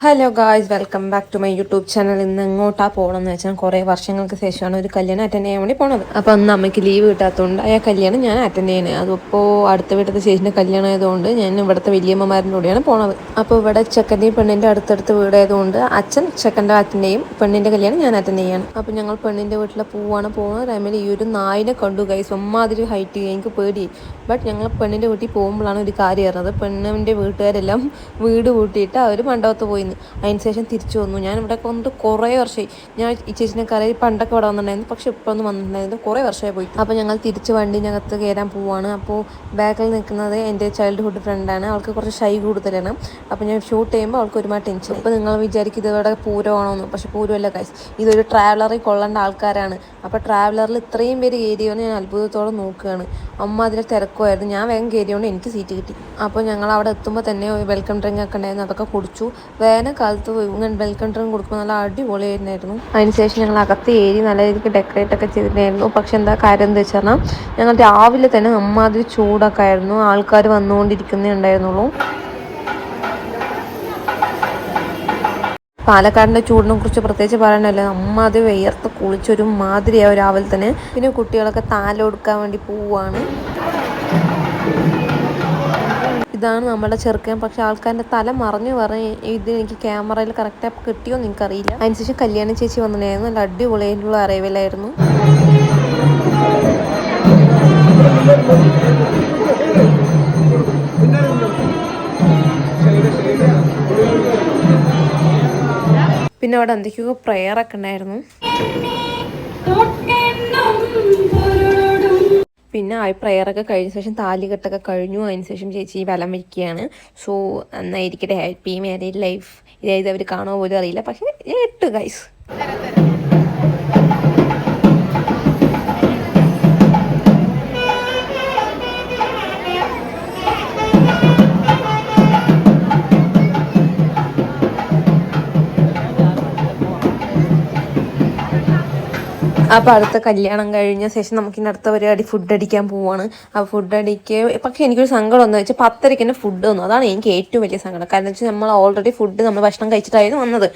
Hello guys, welcome back to my YouTube channel. ഇന്ന് എങ്ങോട്ടാണ് പോകണമെന്ന് വെച്ചാൽ കുറേ വർഷങ്ങൾക്ക് ശേഷമാണ് ഒരു കല്യാണം അറ്റൻഡ് ചെയ്യാൻ വേണ്ടി പോണത്. അപ്പോൾ അന്ന് അമ്മയ്ക്ക് ലീവ് കിട്ടാത്തതുകൊണ്ട് ആ കല്യാണം ഞാൻ അറ്റൻഡ് ചെയ്യുന്നത്. അതിപ്പോൾ അടുത്ത വീട്ടിലത്തെ ചേച്ചിൻ്റെ കല്യാണം ആയതുകൊണ്ട് ഞാൻ ഇവിടുത്തെ വലിയമ്മമാരുടെ കൂടെയാണ് പോണത്. അപ്പോൾ ഇവിടെ ചെക്കൻ്റെയും പെണ്ണിൻ്റെ അടുത്തടുത്ത് വീടായതുകൊണ്ട് അച്ഛൻ ചെക്കൻ്റെ അറ്റൻഡേയും പെണ്ണിൻ്റെ കല്യാണം ഞാൻ അറ്റൻഡ് ചെയ്യാണ്. അപ്പോൾ ഞങ്ങൾ പെണ്ണിൻ്റെ വീട്ടിൽ പോകുന്ന ടൈമിൽ ഈ ഒരു നായിനെ കണ്ടു ഗൈസ്. അമ്മാതിരി ഹൈറ്റ് എനിക്ക് പേടിയായി. ബട്ട് ഞങ്ങൾ പെണ്ണിൻ്റെ വീട്ടിൽ പോകുമ്പോഴാണ് ഒരു കാര്യം അറിഞ്ഞത്. പെണ്ണിൻ്റെ വീട്ടുകാരെല്ലാം വീട് കൂട്ടിയിട്ട് അവർ മണ്ഡപത്ത് പോയി. അതിന് ശേഷം തിരിച്ചു വന്നു. ഞാൻ ഇവിടെ വന്നിട്ട് കുറേ വർഷമായി. ഞാൻ ഈ ചേച്ചിനെ കറിയിൽ പണ്ടൊക്കെ ഇവിടെ വന്നിട്ടുണ്ടായിരുന്നു, പക്ഷെ ഇപ്പോൾ ഒന്നും വന്നിട്ടുണ്ടായിരുന്നു, കുറേ വർഷമായി പോയി. അപ്പോൾ ഞങ്ങൾ തിരിച്ച് വണ്ടിനകത്ത് കയറാൻ പോവുകയാണ്. അപ്പോൾ ബാക്കിൽ നിൽക്കുന്നത് എൻ്റെ ചൈൽഡ്ഹുഡ് ഫ്രണ്ടാണ്. അവൾക്ക് കുറച്ച് ഷൈ കൂടുതലാണ്. അപ്പോൾ ഞാൻ ഷൂട്ട് ചെയ്യുമ്പോൾ അവൾക്ക് ഒരുപാട് ടെൻഷൻ. ഇപ്പോൾ നിങ്ങൾ വിചാരിക്കും ഇതിവിടെ പൂരമാണോന്ന്, പക്ഷെ പൂരമല്ല ഗൈസ്. ഇതൊരു ട്രാവലറിൽ കൊള്ളേണ്ട ആൾക്കാരാണ്. അപ്പോൾ ട്രാവലറിൽ ഇത്രയും പേര് കയറിയോന്ന് ഞാൻ അത്ഭുതത്തോടെ നോക്കുകയാണ്. അമ്മ അതിൽ തിരക്കുമായിരുന്നു. ഞാൻ വേഗം കയറിയോണ്ട് എനിക്ക് സീറ്റ് കിട്ടി. അപ്പോൾ ഞങ്ങൾ അവിടെ എത്തുമ്പോൾ തന്നെ വെൽക്കം ഡ്രിങ്ക് ഒക്കെ ഉണ്ടായിരുന്നു, അതൊക്കെ കുടിച്ചു. വേനൽക്കാലത്ത് ഇങ്ങനെ വെൽക്കം ഡ്രിങ്ക് കൊടുക്കുമ്പോൾ നല്ല അടിപൊളിയായിരുന്നു. അതിനുശേഷം ഞങ്ങൾ അകത്ത് ഏരി നല്ല രീതിക്ക് ഡെക്കറേറ്റ് ഒക്കെ ചെയ്തിട്ടുണ്ടായിരുന്നു. പക്ഷെ എന്താ കാര്യം എന്താ വെച്ചാൽ ഞങ്ങൾ രാവിലെ തന്നെ അമ്മാതിരി ചൂടൊക്കെ ആയിരുന്നു. ആൾക്കാർ വന്നുകൊണ്ടിരിക്കുന്നേ ഉണ്ടായിരുന്നുള്ളൂ. പാലക്കാടിൻ്റെ ചൂടിനെ കുറിച്ച് പ്രത്യേകിച്ച് പറയാനല്ല, അമ്മാതിരി വിയർത്ത് കുളിച്ചൊരു മാതിരിയാവും രാവിലെ തന്നെ. പിന്നെ കുട്ടികളൊക്കെ താല കൊടുക്കാൻ വേണ്ടി പോവുകയാണ്. ഇതാണ് നമ്മുടെ ചെറുക്കൻ. പക്ഷെ ആൾക്കാരുടെ തല മറിഞ്ഞു പറഞ്ഞ് ഇത് എനിക്ക് ക്യാമറയിൽ കറക്റ്റായി കിട്ടിയോ എന്ന് എനിക്കറിയില്ല. അതിനുശേഷം കല്യാണ ചേച്ചി വന്നിട്ടുണ്ടായിരുന്നു. നല്ല അടിപൊളിയായിട്ടുള്ള അറൈവലായിരുന്നു. പിന്നെ അവിടെ എന്തൊക്കെയോ പ്രയറൊക്കെ ഉണ്ടായിരുന്നു. പിന്നെ ആ പ്രയറൊക്കെ കഴിഞ്ഞ ശേഷം താലികെട്ടൊക്കെ കഴിഞ്ഞു. അതിനുശേഷം ചേച്ചി വലം വയ്ക്കുകയാണ്. സോ നന്നായിരിക്കട്ടെ, ഹാപ്പി മാരീഡ് ലൈഫ്. ഇതായത് അവർ കാണുമോ പോലും അറിയില്ല, പക്ഷേ ഇട്ടു ഗൈസ്. അപ്പോൾ അടുത്ത കല്യാണം കഴിഞ്ഞ ശേഷം നമുക്കിനി അടുത്ത പരിപാടി ഫുഡ് അടിക്കാൻ പോവുകയാണ്. ആ ഫുഡ് അടിക്കുക. പക്ഷേ എനിക്കൊരു സങ്കടം എന്ന് വെച്ചാൽ 10:30 തന്നെ ഫുഡ് വന്നു. അതാണ് എനിക്ക് ഏറ്റവും വലിയ സങ്കടം. കാരണം വെച്ചാൽ നമ്മൾ ഓൾറെഡി നമ്മൾ ഭക്ഷണം കഴിച്ചിട്ടായിരുന്നു വന്നത്.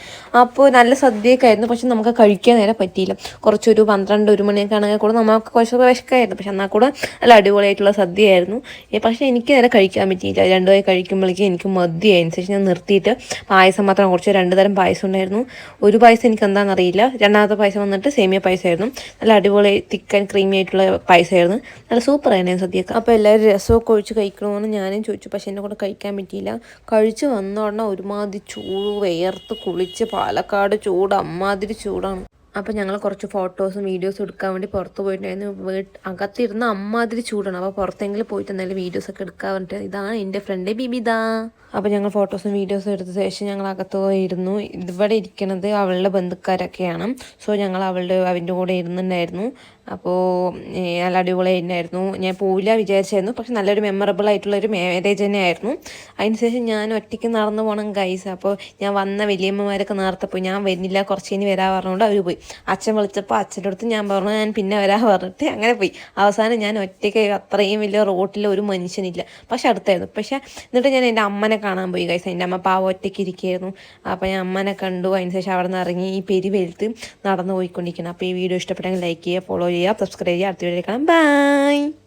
അപ്പോൾ നല്ല സദ്യയൊക്കെ ആയിരുന്നു, പക്ഷെ നമുക്ക് കഴിക്കാൻ നേരെ പറ്റിയില്ല. കുറച്ചൊരു 12-1 മണിയൊക്കെ ആണെങ്കിൽ കൂടെ നമുക്ക് കുറച്ചൊക്കെ വിശക്കായിരുന്നു. പക്ഷെ എന്നാൽ കൂടെ നല്ല അടിപൊളിയായിട്ടുള്ള സദ്യയായിരുന്നു. പക്ഷേ എനിക്ക് നേരെ കഴിക്കാൻ പറ്റിയില്ല. രണ്ടുപേർ കഴിക്കുമ്പോഴേക്കും എനിക്ക് മതിയായതിനു ശേഷം ഞാൻ നിർത്തിയിട്ട് പായസം മാത്രം കുറച്ച് 2 തരം പായസം ഉണ്ടായിരുന്നു. ഒരു പായസം എനിക്ക് എന്താണെന്നറിയില്ല. രണ്ടാമത്തെ പായസം വന്നിട്ട് സേമിയ പായസമായിരുന്നു. നല്ല അടിപൊളി തിക്കൻ ക്രീമി ആയിട്ടുള്ള പായസമായിരുന്നു. നല്ല സൂപ്പറായിരുന്നു സദ്യയൊക്കെ. അപ്പോൾ എല്ലാവരും രസമൊക്കെ ഒഴിച്ച് കഴിക്കണമെന്ന് ഞാനും ചോദിച്ചു, പക്ഷെ എന്നെ കൂടെ കഴിക്കാൻ പറ്റിയില്ല. കഴിച്ച് വന്ന ഉടനെ ഒരുമാതിരി ചൂട്, വിയർത്ത് കുളിച്ച്, പാലക്കാട് ചൂട് അമ്മാതിരി ചൂടാണ്. അപ്പോൾ ഞങ്ങൾ കുറച്ച് ഫോട്ടോസും വീഡിയോസും എടുക്കാൻ വേണ്ടി പുറത്ത് പോയിട്ടുണ്ടായിരുന്നു. അകത്തിരുന്ന് അമ്മാതിരി ചൂടാണ്. അപ്പോൾ പുറത്തെങ്കിലും പോയിട്ട് എന്തെങ്കിലും വീഡിയോസൊക്കെ എടുക്കാൻ വേണ്ടിയിട്ട് ഇതാണ് എൻ്റെ ഫ്രണ്ട് ബിബിത. അപ്പോൾ ഞങ്ങൾ ഫോട്ടോസും വീഡിയോസും എടുത്ത ശേഷം ഞങ്ങൾ അകത്ത് പോയിരുന്നു. ഇവിടെ ഇരിക്കുന്നത് അവളുടെ ബന്ധുക്കാരൊക്കെയാണ്. സോ ഞങ്ങൾ അവൻ്റെ കൂടെ ഇരുന്നുണ്ടായിരുന്നു. അപ്പോൾ നല്ല അടിപൊളിയായിരുന്നു. ഞാൻ പോവില്ല വിചാരിച്ചായിരുന്നു, പക്ഷെ നല്ലൊരു മെമ്മറബിൾ ആയിട്ടുള്ളൊരു മാരേജ് തന്നെയായിരുന്നു. അതിനുശേഷം ഞാൻ ഒറ്റയ്ക്ക് നടന്നു പോകണം ഗൈസ്. അപ്പോൾ ഞാൻ വന്ന വലിയമ്മമാരൊക്കെ നേരത്തെ പോയി. ഞാൻ വരുന്നില്ല, കുറച്ച് ഇനി വരാൻ പറഞ്ഞുകൊണ്ട് അവർ പോയി. അച്ഛൻ വിളിച്ചപ്പോൾ അച്ഛൻ്റെ അടുത്ത് ഞാൻ പറഞ്ഞു ഞാൻ പിന്നെ വരാൻ പറഞ്ഞിട്ട് അങ്ങനെ പോയി. അവസാനം ഞാൻ ഒറ്റയ്ക്ക്, അത്രയും വലിയ റോട്ടിൽ ഒരു മനുഷ്യനില്ല, പക്ഷെ അടുത്തായിരുന്നു. പക്ഷെ എന്നിട്ട് ഞാൻ എൻ്റെ അമ്മനെ കാണാൻ പോയി ഗൈസ്. എൻ്റെ അമ്മ പാവം ഒറ്റയ്ക്ക് ഇരിക്കുകയായിരുന്നു. അപ്പോൾ ഞാൻ അമ്മനെ കണ്ടു. അതിനുശേഷം അവിടെ നിന്ന് ഇറങ്ങി ഈ പെരുവെളുത്ത് നടന്നു പോയിക്കൊണ്ടിരിക്കണം. അപ്പോൾ ഈ വീഡിയോ ഇഷ്ടപ്പെട്ടെങ്കിൽ ലൈക്ക് ചെയ്യുക, ഫോളോ ചെയ്യുക, സബ്സ്ക്രൈബ് ചെയ്യുക. അടുത്ത വീഡിയോ കാണാം. ബൈ.